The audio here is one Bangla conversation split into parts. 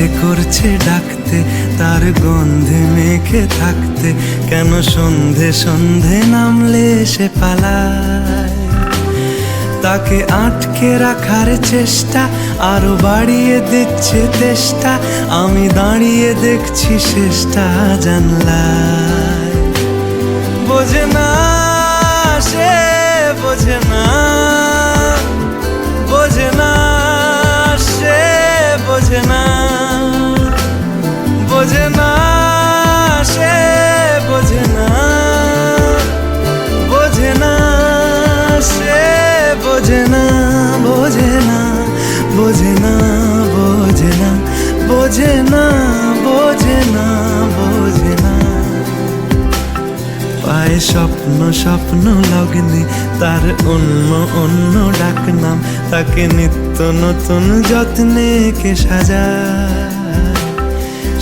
ইচ্ছে করছে ডাকতে, তার গন্ধে মেখে থাকতে, কেন সন্ধে সন্ধে নামলে সে পালায়। তাকে আটকে রাখার চেষ্টা আরো বাড়িয়ে দিচ্ছে তেষ্টা, আমি দাঁড়িয়ে দেখছি শেষটা জানলায়। বোঝে না সে, বোঝে না, বোঝে না সে, বোঝে না, বোঝে না সে, বোঝে না, বোঝে না সে, বোঝে না, বোঝে না, বোঝে না, বোঝে না, বোঝে না, বোঝে না, বোঝে না। পায়ে স্বপ্ন স্বপ্ন লগ্নে তার অন্য অন্য ডাকনাম, তাকে নিত্য নতুন যত্নে কে সাজায়।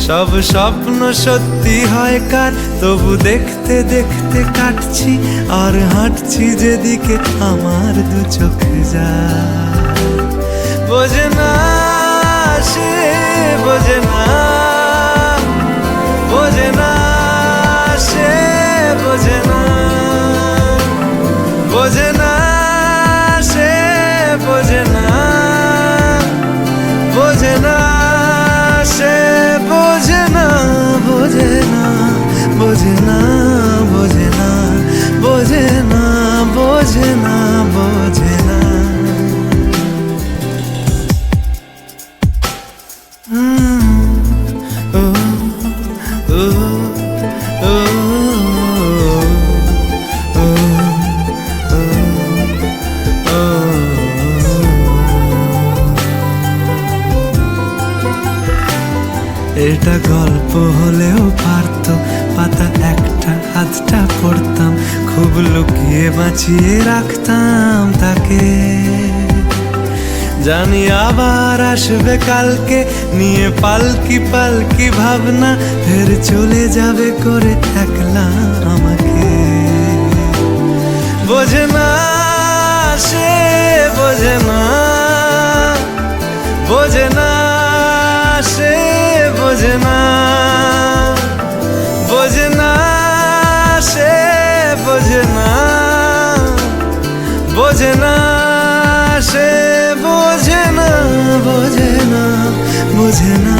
সব স্বপ্ন সত্যি হয় কার, তবু দেখতে দেখতে কাটছি আর হাঁটছি যেদিকে আমার দু চোখ যায়। বোঝে না সে, বোঝে না, বোঝে না সে, বোঝে না, বোঝে না সে, বোঝে না, বোঝে না সে, বোঝে না, বোঝে না, বোঝে না, বোঝে না, বোঝে না, বোঝে না, বোঝে না। এটা গল্প হলেও পারত, পাতা একটা হাতটা পড়তাম, খুব লুকিয়ে বাঁচিয়ে রাখতাম তাকে। জানি আবার আসবে কালকে, নিয়ে পালকি পালকি ভাবনা, ফের চলে যাবে করে একলা আমাকে। বোঝে না সে, বোঝে না, বোঝে না সে, বোঝে না, বোঝে না সে, বোঝে না, বোঝে না সে, বোঝে না, বোঝে না, বোঝে না,